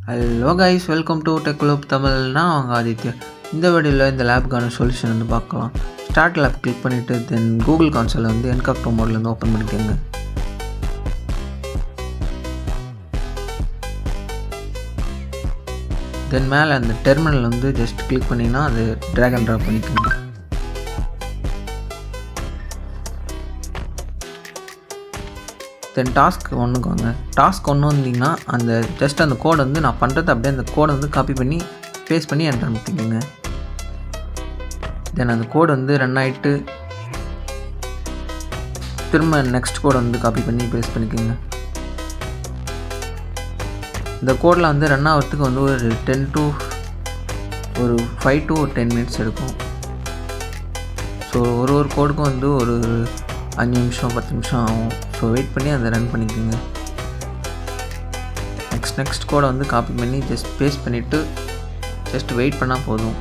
Hello guys, welcome to tech club Tamil. நான் அவங்க ஆதித்யா. இந்த வீடியோவில் இந்த லேப்க்கான சொல்யூஷன் வந்து பார்க்கலாம். ஸ்டார்ட் லேப் கிளிக் பண்ணிவிட்டு தென் கூகுள் கான்சோலை வந்து என்காப்டோ மோட்லேருந்து ஓப்பன் பண்ணிக்கோங்க. தென் மேலே அந்த டெர்மினல் வந்து ஜஸ்ட் கிளிக் பண்ணிங்கன்னா அது ட்ராக் அண்ட் ட்ராப் பண்ணிக்கோங்க. தென் டாஸ்க் ஒன்றுக்கு வாங்க. டாஸ்க் ஒன்று வந்தீங்கன்னா அந்த ஜஸ்ட் அந்த கோடை வந்து நான் பண்ணுறது அப்படியே அந்த கோடை வந்து காப்பி பண்ணி பேஸ்ட் பண்ணி என்டர் பண்ணிக்கோங்க. தென் அந்த கோடு வந்து ரன் ஆகிட்டு திரும்ப நெக்ஸ்ட் கோடை வந்து காப்பி பண்ணி பேஸ்ட் பண்ணிக்கோங்க. இந்த கோடில் வந்து ரன் ஆகிறதுக்கு வந்து ஒரு 5 to 10 மினிட்ஸ் எடுக்கும். ஸோ ஒரு கோடுக்கும் வந்து ஒரு 5 நிமிஷம் 10 நிமிஷம் ஆகும். ஸோ வெயிட் பண்ணி அதை ரன் பண்ணிக்கோங்க. நெக்ஸ்ட் கோடை வந்து காப்பி பண்ணி ஜஸ்ட் பேஸ்ட் பண்ணிவிட்டு ஜஸ்ட் வெயிட் பண்ணால் போதும்.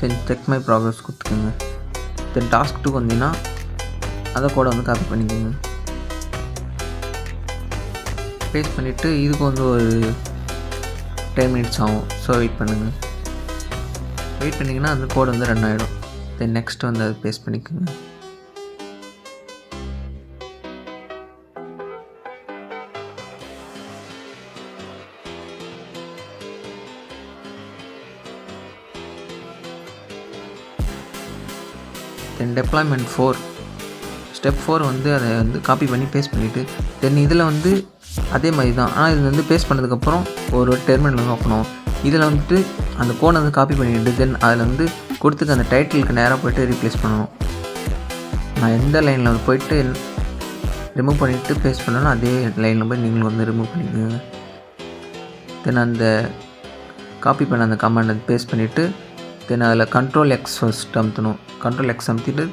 தென் செக் மை ப்ராக்ரஸ் கொடுத்துக்கோங்க. தென் டாஸ்க் 2 வந்தீங்கன்னா அதை கோடை வந்து காப்பி பண்ணிக்கோங்க. பேஸ்ட் பண்ணிவிட்டு இதுக்கு வந்து ஒரு 10 மினிட்ஸ் ஆகும். ஸோ வெயிட் பண்ணுங்கள். வெயிட் பண்ணிங்கன்னா அந்த கோடு வந்து ரன் ஆகிடும். தென் நெக்ஸ்ட் வந்து அதை பேஸ்ட் பண்ணிக்கோங்க. தென் டெப்ளாய்மெண்ட் 4 ஸ்டெப் 4 வந்து அதை வந்து காப்பி பண்ணி பேஸ்ட் பண்ணிவிட்டு தென் இதில் வந்து அதே மாதிரி தான். ஆனால் இது வந்து பேஸ்ட் பண்ணதுக்கப்புறம் ஒரு டெர்மினல் வந்து ஓப்பன் ஆகும். இதில் வந்துட்டு அந்த கோடை வந்து காப்பி பண்ணிவிட்டு தென் அதில் வந்து கொடுத்துக்க அந்த டைட்டிலுக்கு நேராக போய்ட்டு ரீப்ளேஸ் பண்ணணும். நான் எந்த லைனில் வந்து போய்ட்டு ரிமூவ் பண்ணிவிட்டு பேஸ்ட் பண்ணணும் அதே லைனில் போய் நீங்களும் வந்து ரிமூவ் பண்ணிக்கோங்க. தென் அந்த காப்பி பண்ண அந்த கமாண்டை பேஸ்ட் பண்ணிவிட்டு தென் அதில் Ctrl X ஃபர்ஸ்ட் அமுத்தணும். Ctrl X அமுத்திட்டு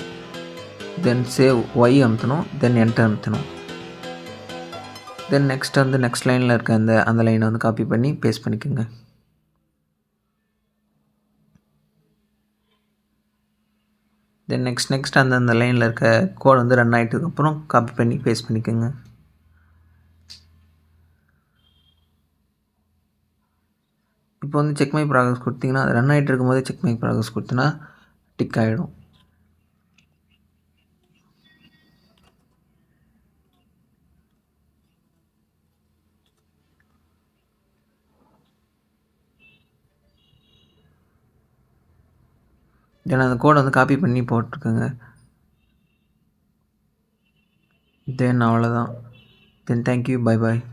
தென் சேவ் Y அமுத்தணும். தென் என்டர் அமுத்தணும். தென் நெக்ஸ்ட் வந்து நெக்ஸ்ட் லைனில் இருக்க அந்த லைனை வந்து காப்பி பண்ணி பேஸ்ட் பண்ணிக்கோங்க. தென் நெக்ஸ்ட் அந்த லைனில் இருக்க கோட் வந்து ரன் ஆகிட்டதுக்கப்புறம் காப்பி பண்ணி பேஸ்ட் பண்ணிக்கோங்க. இப்போ வந்து செக் மை ப்ராக்ரஸ் கொடுத்தீங்கன்னா அது ரன் ஆகிட்டு இருக்கும்போதே செக் மை ப்ராக்ரஸ் கொடுத்தீங்கன்னா டிக் ஆகிடும். தென் அந்த கோடை வந்து காப்பி பண்ணி போட்டிருக்கோங்க. தென் அவ்வளோதான். தென் தேங்க்யூ, பை பாய்.